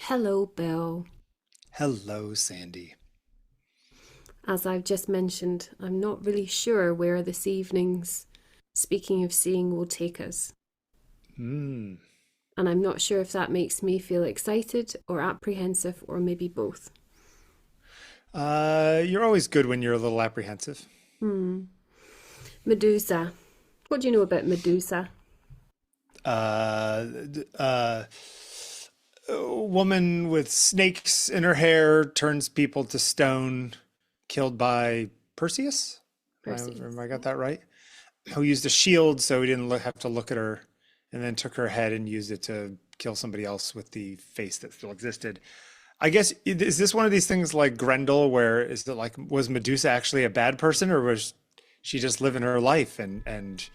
Hello, Bill. Hello, Sandy. As I've just mentioned, I'm not really sure where this evening's Speaking of Seeing will take us. Hmm. And I'm not sure if that makes me feel excited or apprehensive or maybe both. You're always good when you're a little apprehensive. Hmm. Medusa. What do you know about Medusa? Uh, d- uh, a woman with snakes in her hair turns people to stone, killed by Perseus. Have Perseus. I got Yeah. that right? Who used a shield so he didn't have to look at her, and then took her head and used it to kill somebody else with the face that still existed. I guess is this one of these things like Grendel, where is it like was Medusa actually a bad person, or was she just living her life and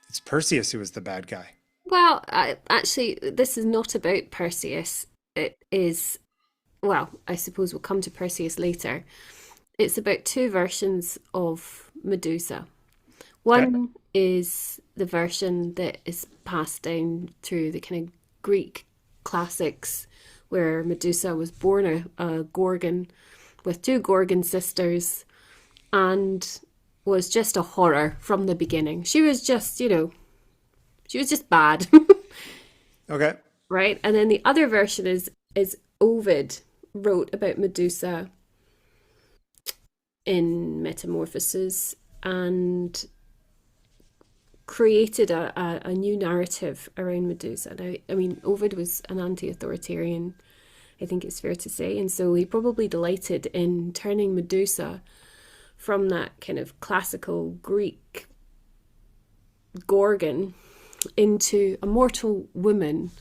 it's Perseus who was the bad guy? Well, actually, this is not about Perseus. It is, well, I suppose we'll come to Perseus later. It's about two versions of Medusa. Okay. One is the version that is passed down through the kind of Greek classics, where Medusa was born a Gorgon with two Gorgon sisters and was just a horror from the beginning. She was just, she was just bad, Okay. right? And then the other version is Ovid wrote about Medusa in Metamorphoses and created a new narrative around Medusa. Now, I mean, Ovid was an anti-authoritarian, I think it's fair to say, and so he probably delighted in turning Medusa from that kind of classical Greek Gorgon into a mortal woman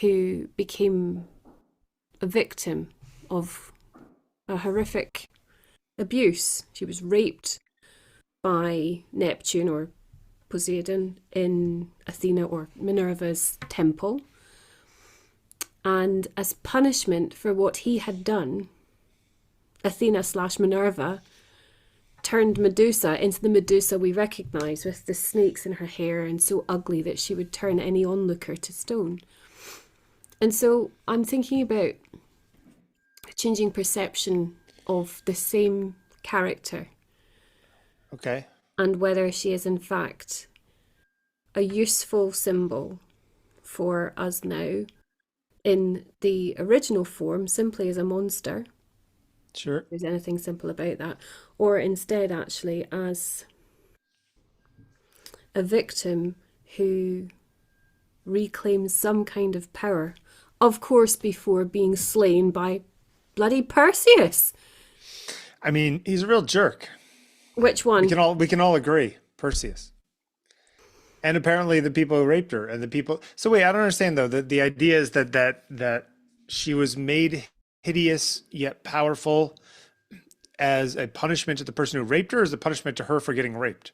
who became a victim of a horrific abuse. She was raped by Neptune or Poseidon in Athena or Minerva's temple. And as punishment for what he had done, Athena slash Minerva turned Medusa into the Medusa we recognise, with the snakes in her hair and so ugly that she would turn any onlooker to stone. And so I'm thinking about changing perception of the same character Okay. and whether she is in fact a useful symbol for us now in the original form simply as a monster, Sure. if there's anything simple about that, or instead actually as a victim who reclaims some kind of power, of course, before being slain by bloody Perseus. I mean, he's a real jerk. Which We one? can all agree, Perseus. And apparently the people who raped her and the people. So wait, I don't understand though. The idea is that she was made hideous yet powerful as a punishment to the person who raped her, or as a punishment to her for getting raped?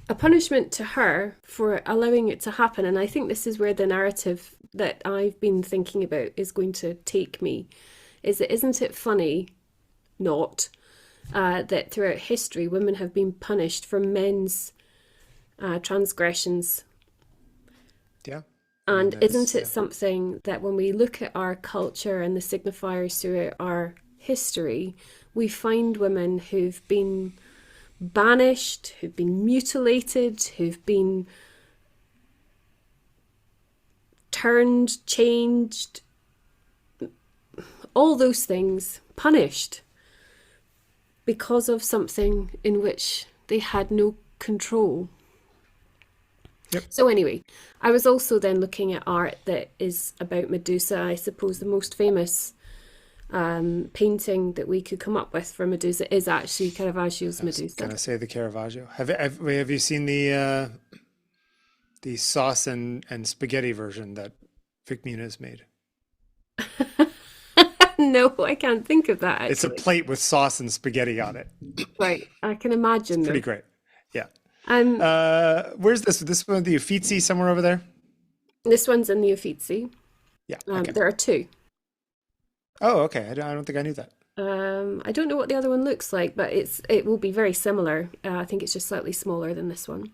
A punishment to her for allowing it to happen. And I think this is where the narrative that I've been thinking about is going to take me. Is it isn't it funny, not, that throughout history women have been punished for men's transgressions. Yeah. I mean, And isn't that's it yeah. something that when we look at our culture and the signifiers throughout our history, we find women who've been banished, who've been mutilated, who've been turned, changed, all those things, punished because of something in which they had no control. Yep. So, anyway, I was also then looking at art that is about Medusa. I suppose the most famous painting that we could come up with for Medusa is actually Caravaggio's I was Medusa. gonna say the Caravaggio. Have you seen the sauce and spaghetti version that Vic Muniz made? No, I can't think of that It's a actually. plate with sauce and spaghetti on it. Right, I can It's imagine pretty though. great. Yeah. Um, Where's this? This one, the Uffizi somewhere over there? this one's in the Uffizi. Yeah. Okay. There are two. Oh, okay. I don't think I knew that. I don't know what the other one looks like, but it will be very similar. I think it's just slightly smaller than this one.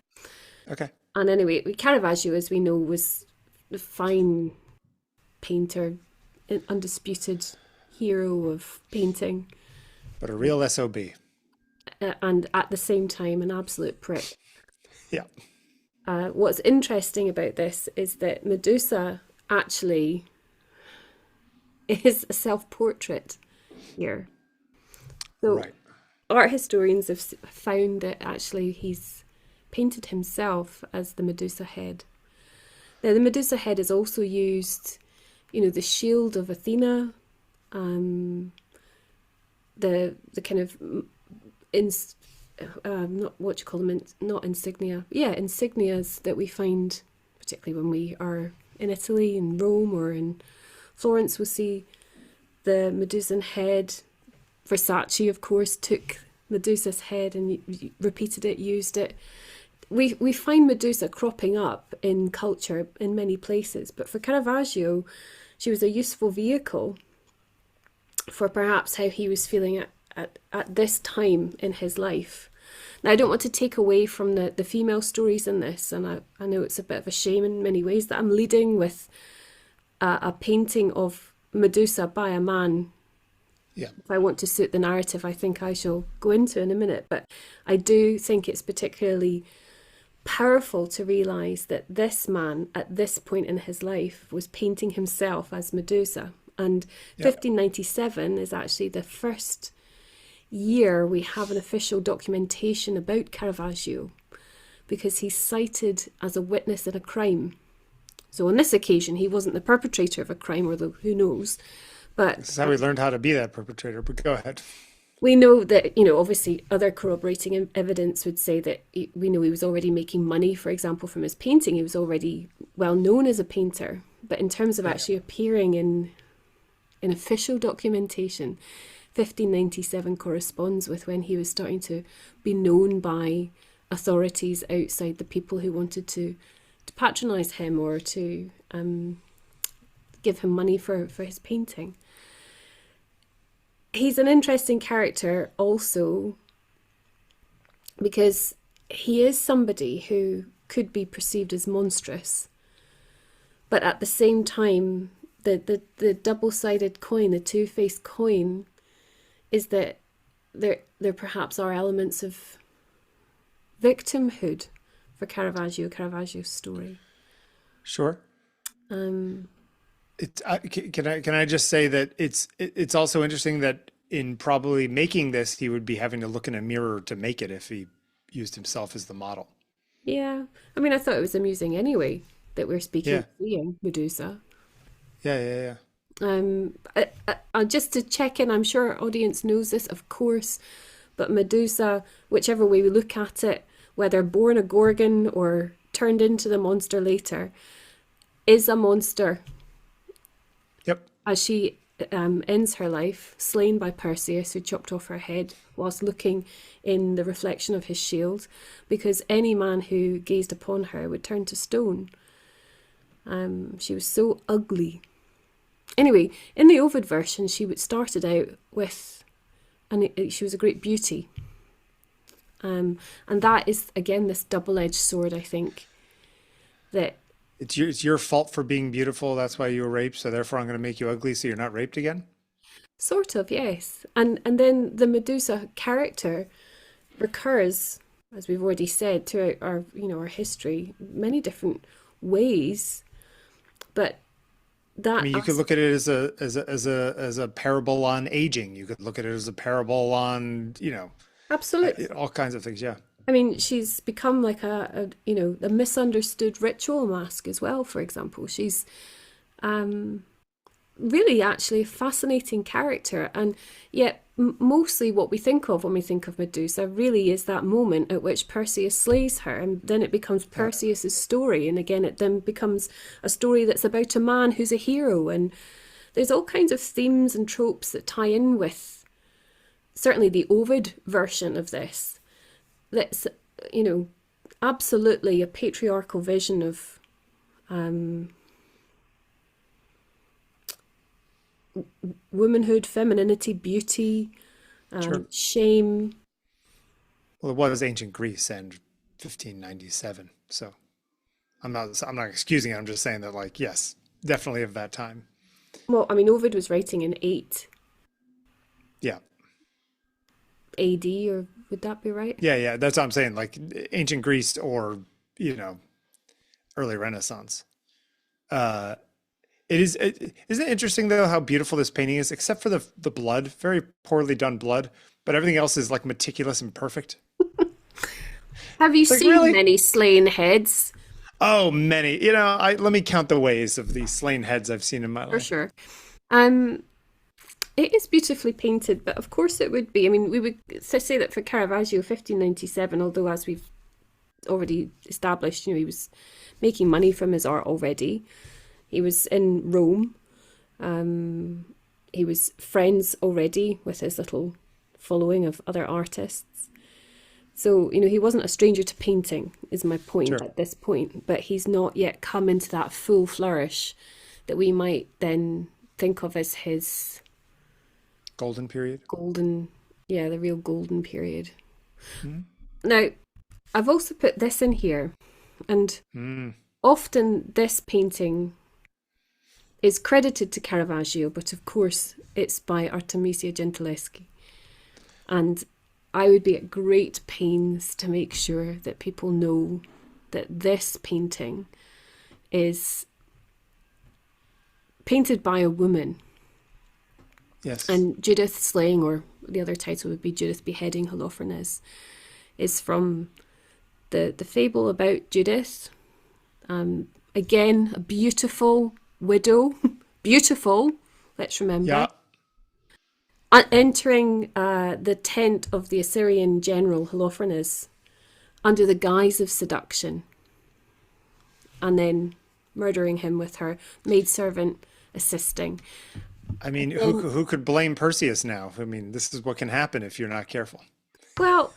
Okay. And anyway, Caravaggio, as we know, was a fine painter an undisputed hero of painting, But a real SOB. and at the same time an absolute prick. Yeah. What's interesting about this is that Medusa actually is a self-portrait here. So Right. art historians have found that actually he's painted himself as the Medusa head. Now, the Medusa head is also used, the shield of Athena, the kind of not what you call them, not insignia, yeah, insignias that we find, particularly when we are in Italy, in Rome, or in Florence. We'll see the Medusan head. Versace, of course, took Medusa's head and repeated it, used it. We find Medusa cropping up in culture in many places, but for Caravaggio, she was a useful vehicle for perhaps how he was feeling at this time in his life. Now, I don't want to take away from the female stories in this, and I know it's a bit of a shame in many ways that I'm leading with a painting of Medusa by a man. Yeah. If I want to suit the narrative, I think I shall go into in a minute, but I do think it's particularly powerful to realise that this man at this point in his life was painting himself as Medusa. And 1597 is actually the first year we have an official documentation about Caravaggio, because he's cited as a witness in a crime. So on this occasion, he wasn't the perpetrator of a crime, although who knows. But This is how we learned how to be that perpetrator, but go ahead. we know that, obviously other corroborating evidence would say that we know he was already making money, for example, from his painting. He was already well known as a painter. But in terms of actually appearing in official documentation, 1597 corresponds with when he was starting to be known by authorities outside the people who wanted to patronise him or to give him money for his painting. He's an interesting character also because he is somebody who could be perceived as monstrous, but at the same time, the double-sided coin, the two-faced coin, is that there perhaps are elements of victimhood for Caravaggio's story. Sure. Um, Can I just say that it's also interesting that in probably making this, he would be having to look in a mirror to make it if he used himself as the model. yeah, I mean, I thought it was amusing anyway that we're speaking Yeah. of seeing Medusa. Yeah, yeah, yeah. Just to check in, I'm sure our audience knows this, of course, but Medusa, whichever way we look at it, whether born a Gorgon or turned into the monster later, is a monster. Yep. As she ends her life, slain by Perseus, who chopped off her head whilst looking in the reflection of his shield, because any man who gazed upon her would turn to stone. She was so ugly. Anyway, in the Ovid version, she started out with, and she was a great beauty. And that is, again, this double-edged sword, I think, that It's your fault for being beautiful. That's why you were raped. So therefore, I'm going to make you ugly so you're not raped again. sort of, yes. And then the Medusa character recurs, as we've already said, throughout our history, many different ways. But I that mean, you could look at it as a parable on aging. You could look at it as a parable on, absolutely. all kinds of things. Yeah. I mean, she's become like a misunderstood ritual mask as well, for example. She's really actually a fascinating character. And yet mostly what we think of when we think of Medusa really is that moment at which Perseus slays her. And then it becomes Perseus's story. And again, it then becomes a story that's about a man who's a hero. And there's all kinds of themes and tropes that tie in with certainly the Ovid version of this. That's, absolutely a patriarchal vision of womanhood, femininity, beauty, Sure. shame. Well, it was ancient Greece and 1597. So I'm not excusing it. I'm just saying that, like, yes, definitely of that time. Well, I mean, Ovid was writing in 8 Yeah. AD, or would that be right? Yeah, yeah. That's what I'm saying. Like ancient Greece or, you know, early Renaissance. Uh, isn't it interesting though how beautiful this painting is, except for the blood, very poorly done blood, but everything else is like meticulous and perfect. Have you It's like seen really? many slain heads? Oh, many. You know, I let me count the ways of the slain heads I've seen in my For life. sure. Um, it is beautifully painted, but of course it would be. I mean, we would say that for Caravaggio, 1597, although as we've already established, he was making money from his art already. He was in Rome. Um, he was friends already with his little following of other artists. So, he wasn't a stranger to painting, is my point Sure. at this point, but he's not yet come into that full flourish that we might then think of as his Golden period. golden, yeah, the real golden period. Mm. Now, I've also put this in here, and Mm. often this painting is credited to Caravaggio, but of course it's by Artemisia Gentileschi. And I would be at great pains to make sure that people know that this painting is painted by a woman. Yes. And Judith slaying, or the other title would be Judith beheading Holofernes, is from the fable about Judith. Again, a beautiful widow, beautiful, let's remember, Yeah. entering the tent of the Assyrian general Holofernes under the guise of seduction, and then murdering him with her maidservant assisting. I mean, Then, who could blame Perseus now? I mean, this is what can happen if you're not careful. well,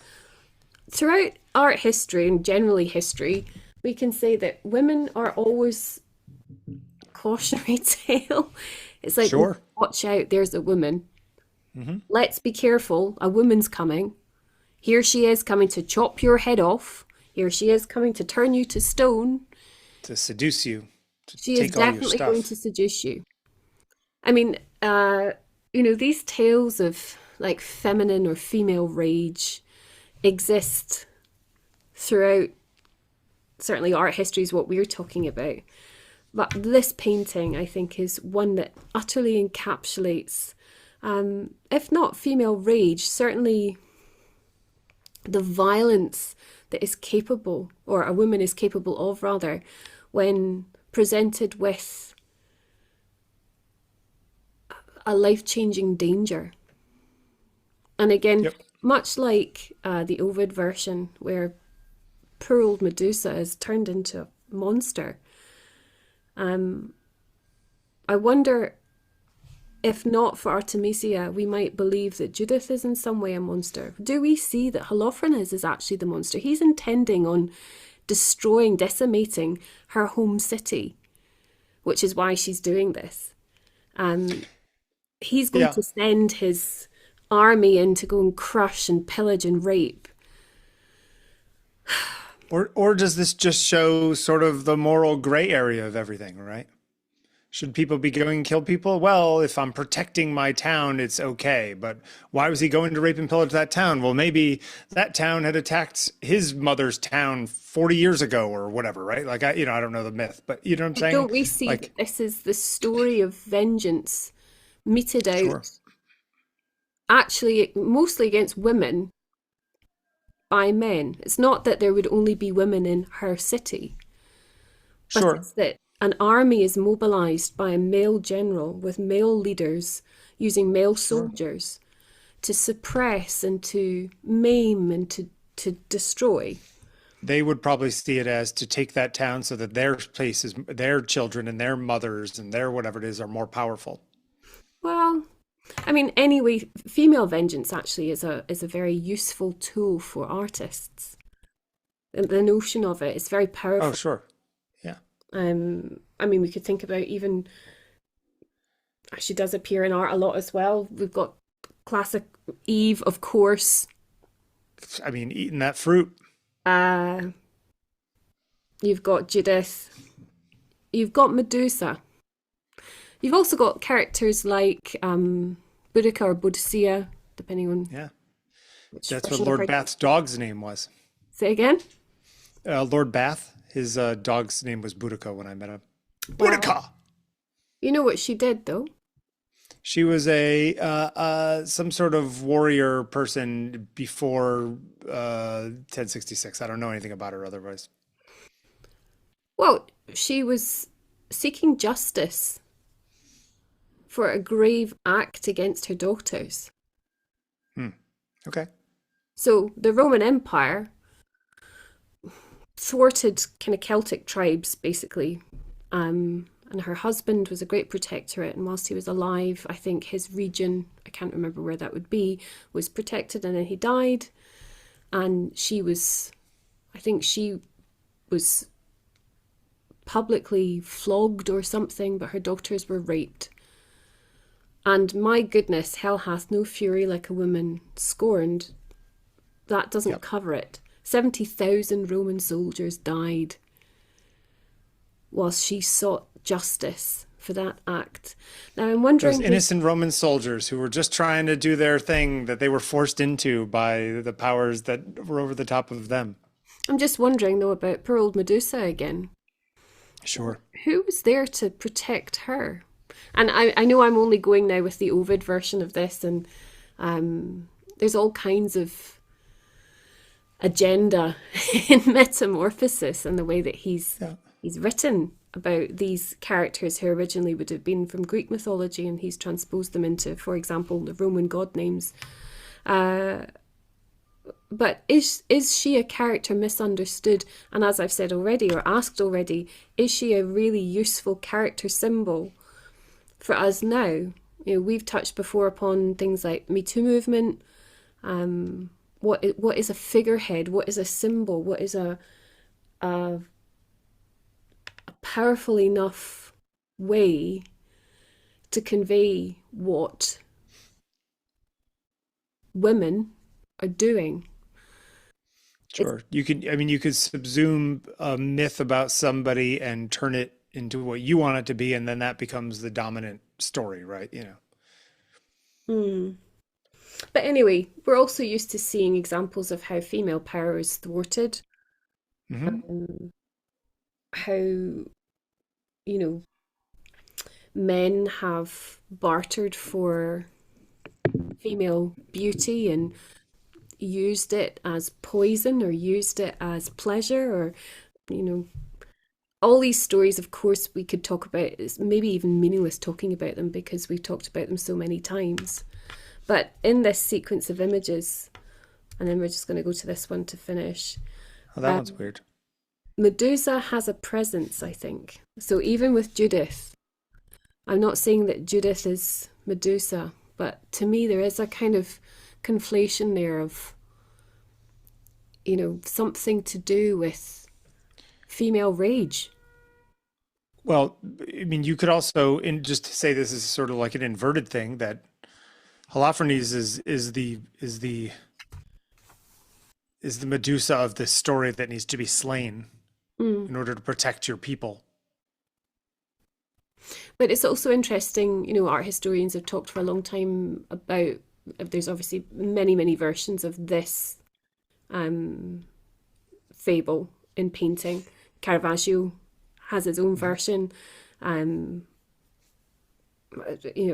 throughout art history and generally history, we can say that women are always a cautionary tale. It's like, Sure. watch out, there's a woman. Hmm. Let's be careful, a woman's coming. Here she is coming to chop your head off. Here she is coming to turn you to stone. To seduce you, to She is take all your definitely going stuff. to seduce you. I mean, these tales of like feminine or female rage exist throughout, certainly art history is what we're talking about. But this painting, I think, is one that utterly encapsulates, if not female rage, certainly the violence that is capable, or a woman is capable of, rather, when presented with a life-changing danger. And again, Yep. much like the Ovid version, where poor old Medusa is turned into a monster, um, I wonder if not for Artemisia, we might believe that Judith is in some way a monster. Do we see that Holofernes is actually the monster? He's intending on destroying, decimating her home city, which is why she's doing this. Um, he's going Yeah. to send his army in to go and crush and pillage and rape. Or does this just show sort of the moral gray area of everything, right? Should people be going and kill people? Well, if I'm protecting my town, it's okay. But why was he going to rape and pillage that town? Well, maybe that town had attacked his mother's town 40 years ago or whatever, right? Like I don't know the myth, but you know what I'm But saying? don't we see Like, that this is the story of vengeance meted sure, out actually mostly against women by men? It's not that there would only be women in her city, but sure. it's that an army is mobilized by a male general with male leaders using male Sure. soldiers to suppress and to maim and to destroy. They would probably see it as to take that town so that their places, their children and their mothers and their whatever it is are more powerful. Well, I mean, anyway, female vengeance actually is a very useful tool for artists. And the notion of it is very Oh, powerful. sure. Yeah. I mean, we could think about even she does appear in art a lot as well. We've got classic Eve, of course. I mean, eating that fruit. Uh, you've got Judith. You've got Medusa. You've also got characters like Boudica or Boadicea, depending on Yeah, which that's what version of Lord her. Bath's dog's name was. Say again? Lord Bath, his dog's name was Boudica when I met him. Wow. Boudica! You know what she did, though? She was a some sort of warrior person before 1066. I don't know anything about her otherwise. Well, she was seeking justice for a grave act against her daughters. Hmm. Okay. So the Roman Empire thwarted kind of Celtic tribes, basically. And her husband was a great protectorate. And whilst he was alive, I think his region, I can't remember where that would be, was protected. And then he died. And I think she was publicly flogged or something, but her daughters were raped. And my goodness, hell hath no fury like a woman scorned. That doesn't Yep. cover it. 70,000 Roman soldiers died whilst she sought justice for that act. Now I'm Those wondering innocent Roman soldiers who were just trying to do their thing that they were forced into by the powers that were over the top of them. I'm just wondering though about poor old Medusa again. Sure. Who was there to protect her? And I know I'm only going now with the Ovid version of this, and there's all kinds of agenda in Metamorphoses and the way that Yeah. he's written about these characters who originally would have been from Greek mythology, and he's transposed them into, for example, the Roman god names. Uh, but is she a character misunderstood? And as I've said already, or asked already, is she a really useful character symbol for us now? You know, we've touched before upon things like Me Too movement. What is a figurehead? What is a symbol? What is a powerful enough way to convey what women are doing? It's Sure. You could subsume a myth about somebody and turn it into what you want it to be, and then that becomes the dominant story, right? You know. Hmm. But anyway, we're also used to seeing examples of how female power is thwarted, Hmm. um, how, you know, men have bartered for female beauty and used it as poison or used it as pleasure, or, you know, all these stories, of course, we could talk about. It's maybe even meaningless talking about them because we've talked about them so many times. But in this sequence of images, and then we're just going to go to this one to finish. Oh, that one's Um, weird. Medusa has a presence, I think. So even with Judith, I'm not saying that Judith is Medusa, but to me there is a kind of conflation there of, something to do with female rage. Well, I mean, you could also, in just to say this is sort of like an inverted thing that Holofernes is the Medusa of this story that needs to be slain Mm. in order to protect your people. But it's also interesting, art historians have talked for a long time about, there's obviously many, many versions of this um, fable in painting. Caravaggio has his own Mhm. version. Um,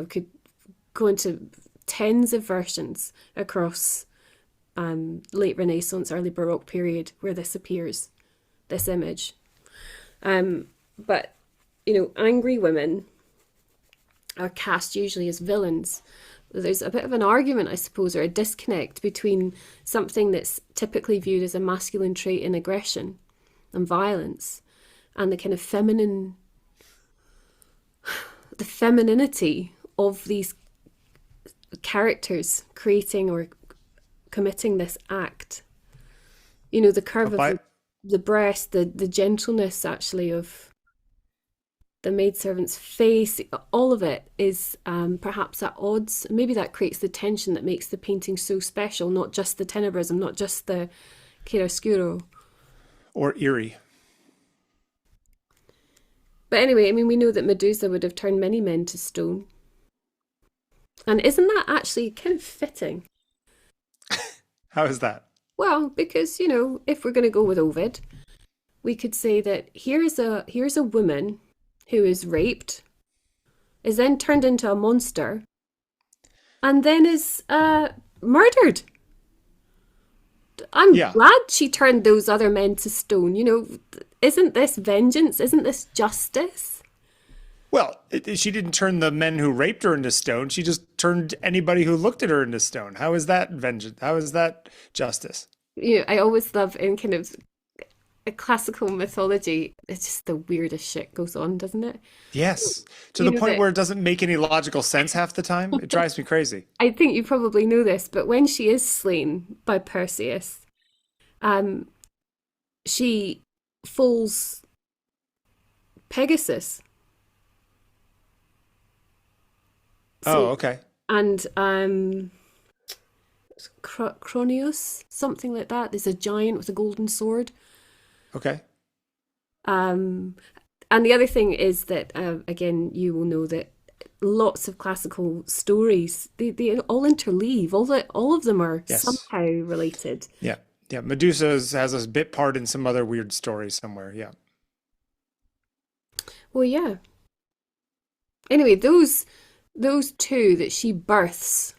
could go into tens of versions across late Renaissance, early Baroque period where this appears, this image. But angry women are cast usually as villains. There's a bit of an argument, I suppose, or a disconnect between something that's typically viewed as a masculine trait in aggression and violence, and the kind of the femininity of these characters creating or committing this act. The curve But of by the breast, the gentleness actually of the maidservant's face, all of it is perhaps at odds. Maybe that creates the tension that makes the painting so special, not just the tenebrism, not just the chiaroscuro. or eerie. But anyway, I mean, we know that Medusa would have turned many men to stone. And isn't that actually kind of fitting? How is that? Well, because, if we're going to go with Ovid, we could say that here's a woman who is raped, is then turned into a monster, and then is murdered. I'm Yeah. glad she turned those other men to stone. Isn't this vengeance? Isn't this justice? Well, she didn't turn the men who raped her into stone. She just turned anybody who looked at her into stone. How is that vengeance? How is that justice? I always love in kind of a classical mythology, it's just the weirdest shit goes on, doesn't it? Yes, to You the know point that where it doesn't make any logical sense half the time. It drives me crazy. I think you probably know this, but when she is slain by Perseus, um, she falls Pegasus. Oh, So okay. and Cronius, something like that. There's a giant with a golden sword. Okay. Um, and the other thing is that again, you will know that lots of classical stories they all interleave. All of them are Yes. somehow related. Yeah. Yeah. Medusa has a bit part in some other weird story somewhere. Yeah. Well, yeah. Anyway, those two that she births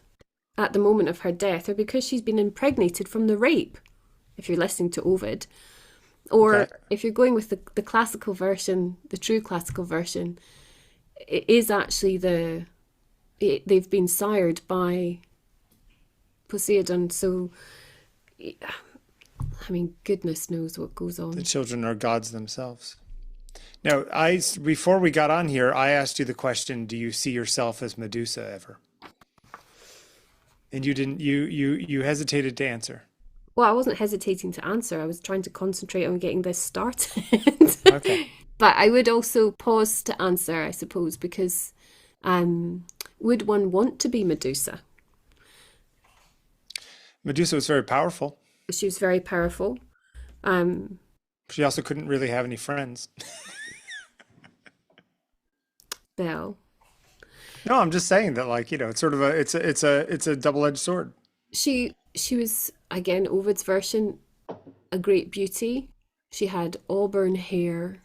at the moment of her death are because she's been impregnated from the rape. If you're listening to Ovid, Okay. or if you're going with the classical version, the true classical version, it is actually they've been sired by Poseidon. So, I mean, goodness knows what goes The on. children are gods themselves. Now, before we got on here, I asked you the question, do you see yourself as Medusa ever? And you didn't you hesitated to answer. Well, I wasn't hesitating to answer. I was trying to concentrate on getting this started. Okay. But I would also pause to answer, I suppose, because would one want to be Medusa? Medusa was very powerful. She was very powerful. Um, She also couldn't really have any friends. Belle. No, I'm just saying that like, it's sort of it's a double-edged sword. She was, again, Ovid's version, a great beauty. She had auburn hair.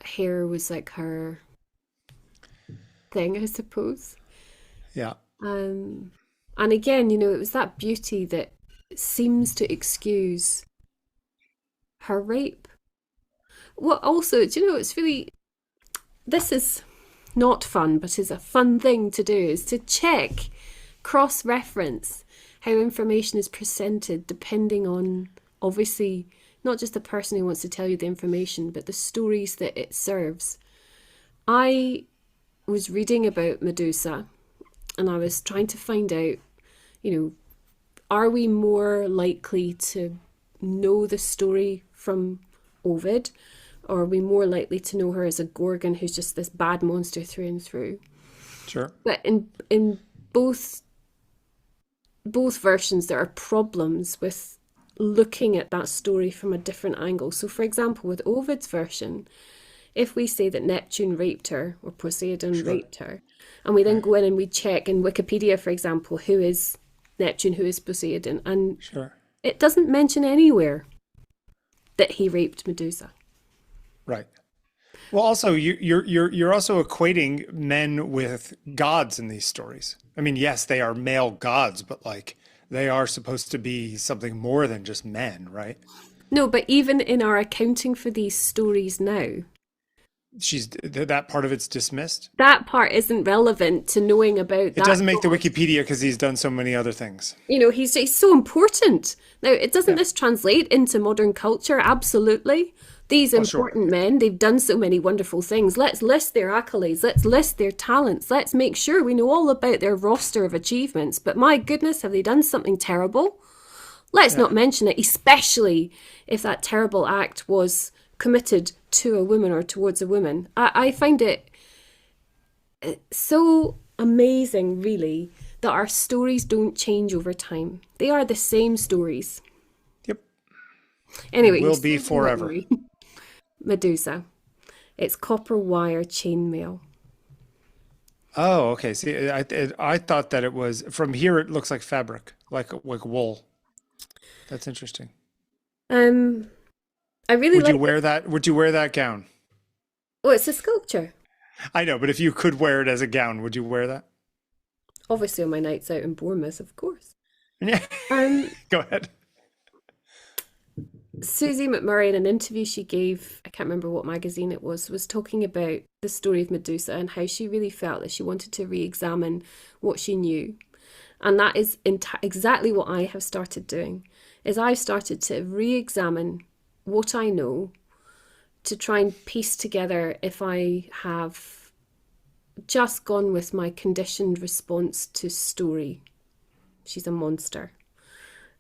Hair was like her thing, I suppose. Yeah. Um, and again, it was that beauty that seems to excuse her rape. Well, also, do you know, this is not fun, but is a fun thing to do, is to check, cross-reference how information is presented depending on, obviously, not just the person who wants to tell you the information, but the stories that it serves. I was reading about Medusa and I was trying to find out, you know, are we more likely to know the story from Ovid, or are we more likely to know her as a Gorgon who's just this bad monster through and through? Sure. But in both versions, there are problems with looking at that story from a different angle. So, for example, with Ovid's version, if we say that Neptune raped her or Poseidon Sure. raped her, and we then Right. go in and we check in Wikipedia, for example, who is Neptune, who is Poseidon, and Sure. it doesn't mention anywhere that he raped Medusa. Right. Well, also you're also equating men with gods in these stories. I mean, yes, they are male gods, but like they are supposed to be something more than just men, right? No, but even in our accounting for these stories now, That part of it's dismissed. that part isn't relevant to knowing about It that doesn't make the god. Wikipedia because he's done so many other things. He's so important. Now, it doesn't Yeah. this translate into modern culture? Absolutely. These Well, sure. important men, they've done so many wonderful things. Let's list their accolades. Let's list their talents. Let's make sure we know all about their roster of achievements. But my goodness, have they done something terrible? Let's Yeah. not mention it, especially if that terrible act was committed to a woman or towards a woman. I find it so amazing, really, that our stories don't change over time. They are the same stories. Yep. And Anyway, you will be still see what forever. worry. Medusa. It's copper wire chainmail. Oh, okay. See, I thought that it was from here. It looks like fabric, like wool. That's interesting. Um, I really Would you like wear that? Would you wear that gown? Oh, it's a sculpture. I know, but if you could wear it as a gown, would you wear that? Obviously, on my nights out in Bournemouth, of course. Yeah. Um, Go ahead. Susie McMurray, in an interview she gave, I can't remember what magazine it was talking about the story of Medusa and how she really felt that she wanted to re-examine what she knew. And that is exactly what I have started doing, is I've started to re-examine what I know to try and piece together if I have just gone with my conditioned response to story. She's a monster.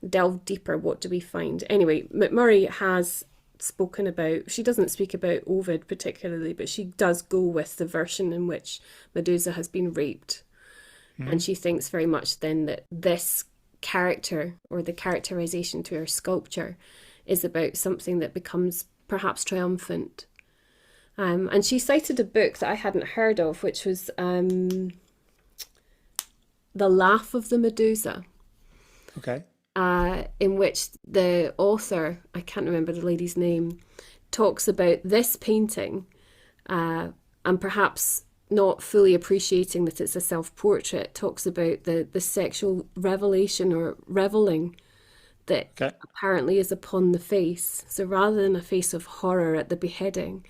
Delve deeper, what do we find? Anyway, McMurray has spoken about, she doesn't speak about Ovid particularly, but she does go with the version in which Medusa has been raped. And she thinks very much then that this character, or the characterization to her sculpture, is about something that becomes perhaps triumphant. And she cited a book that I hadn't heard of, which was The Laugh of the Medusa, Okay. in which the author, I can't remember the lady's name, talks about this painting, and perhaps not fully appreciating that it's a self-portrait, talks about the sexual revelation or reveling that Okay. apparently is upon the face. So rather than a face of horror at the beheading,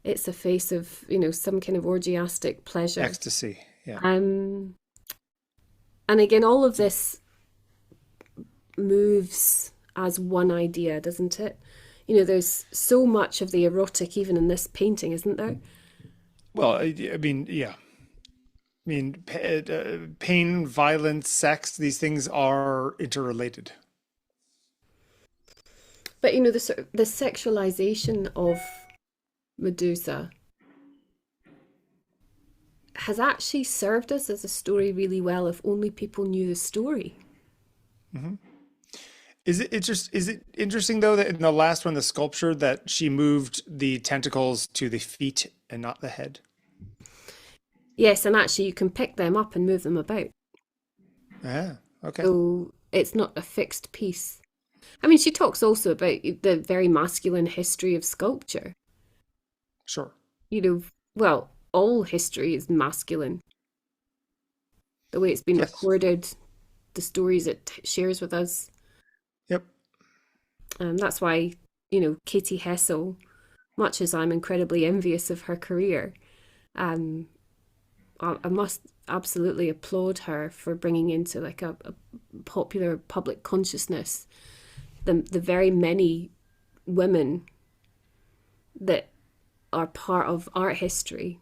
it's a face of, some kind of orgiastic pleasure. Ecstasy. Yeah. Um, and again, all of this moves as one idea, doesn't it? There's so much of the erotic even in this painting, isn't there? Well, I mean, yeah. I mean, pain, violence, sex, these things are interrelated. But the sexualization of Medusa has actually served us as a story really well if only people knew the story. Is it interesting though that in the last one, the sculpture, that she moved the tentacles to the feet and not the head? Yes, and actually you can pick them up and move them about. Ah, okay. So it's not a fixed piece. I mean, she talks also about the very masculine history of sculpture. Sure. Well, all history is masculine. The way it's been Yes. recorded, the stories it shares with us. Yep. That's why, Katie Hessel, much as I'm incredibly envious of her career, um, I must absolutely applaud her for bringing into like a popular public consciousness the very many women that are part of art history.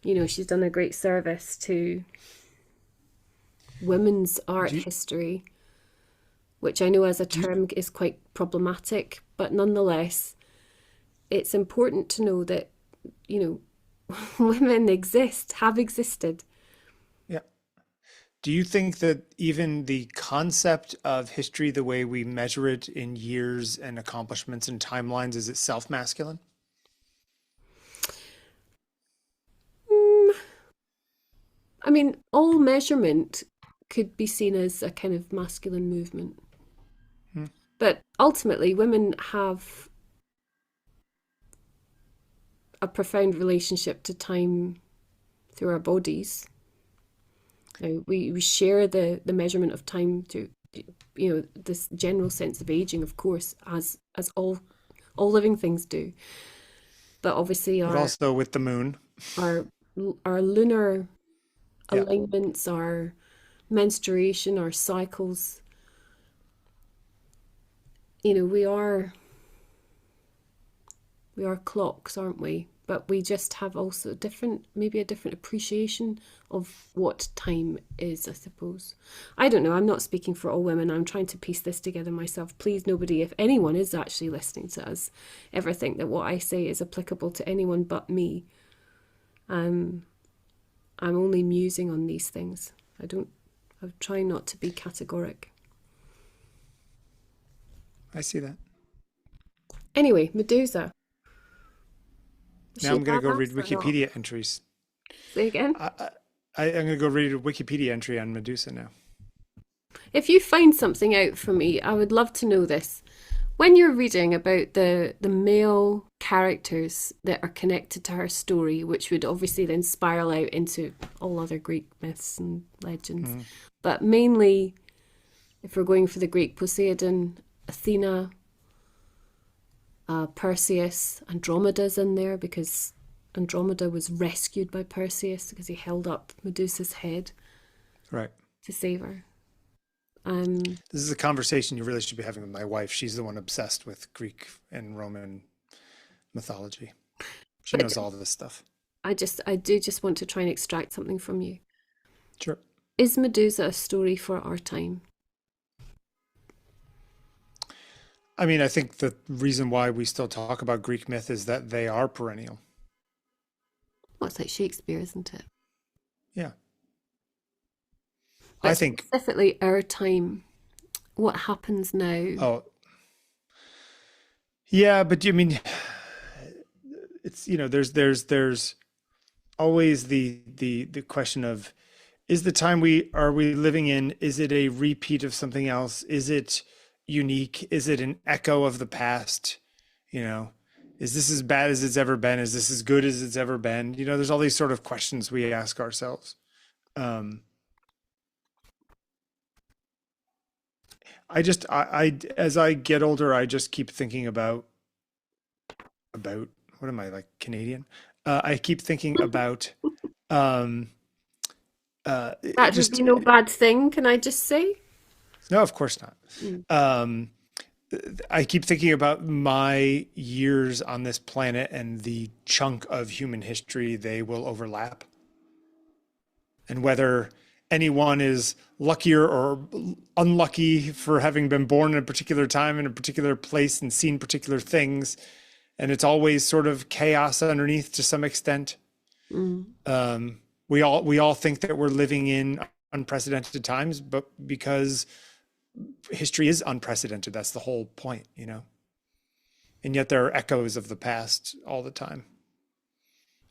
She's done a great service to women's art Do you, history, which I know as a do you, term is quite problematic, but nonetheless, it's important to know that, you women have existed. yeah. Do you think that even the concept of history, the way we measure it in years and accomplishments and timelines, is itself masculine? Mm, I mean, all measurement could be seen as a kind of masculine movement. Hmm. But ultimately, women have a profound relationship to time through our bodies. Now, we share the measurement of time through, this general sense of aging, of course, as all living things do. But obviously, But also with the moon. our our lunar Yeah. alignments, our menstruation, our cycles, we are clocks, aren't we? But we just have also maybe a different appreciation of what time is, I suppose. I don't know. I'm not speaking for all women. I'm trying to piece this together myself. Please, nobody, if anyone is actually listening to us, ever think that what I say is applicable to anyone but me. I'm only musing on these things. I'm trying not to be categoric. I see that. Anyway, Medusa. Now She I'm going to go read badass or not? Wikipedia entries. Say again. I'm going to go read a Wikipedia entry on Medusa now. If you find something out for me, I would love to know this. When you're reading about the male characters that are connected to her story, which would obviously then spiral out into all other Greek myths and legends, Mm. but mainly if we're going for the Greek, Poseidon, Athena, Perseus, Andromeda's in there because Andromeda was rescued by Perseus because he held up Medusa's head Right. to save her. Um, This is a conversation you really should be having with my wife. She's the one obsessed with Greek and Roman mythology. She but knows all this stuff. I do just want to try and extract something from you. Sure. Is Medusa a story for our time? I mean, I think the reason why we still talk about Greek myth is that they are perennial. Well, it's like Shakespeare, isn't it? Yeah. I But think, specifically our time, what happens now? oh, yeah, but you mean it's, there's always the question of, is the time we living in, is it a repeat of something else? Is it unique? Is it an echo of the past? Is this as bad as it's ever been? Is this as good as it's ever been? There's all these sort of questions we ask ourselves. I as I get older, I just keep thinking about what am I, like, Canadian? I keep thinking about um That would just be no bad thing, can I just say? no, of course not. Mm. Um I keep thinking about my years on this planet and the chunk of human history they will overlap, and whether anyone is luckier or unlucky for having been born in a particular time in a particular place and seen particular things. And it's always sort of chaos underneath to some extent. Mm. We all think that we're living in unprecedented times, but because history is unprecedented, that's the whole point, and yet there are echoes of the past all the time.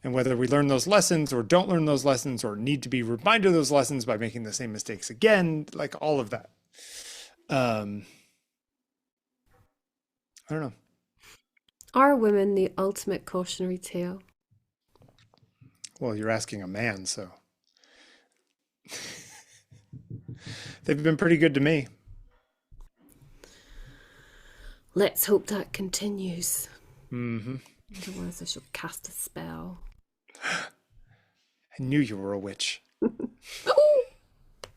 And whether we learn those lessons or don't learn those lessons or need to be reminded of those lessons by making the same mistakes again, like all of that. I don't know. Are women the ultimate cautionary tale? Well, you're asking a man, so they've been pretty good to me. Let's hope that continues. Mm-hmm. Otherwise, I shall cast a spell. I knew you were a witch. Oh!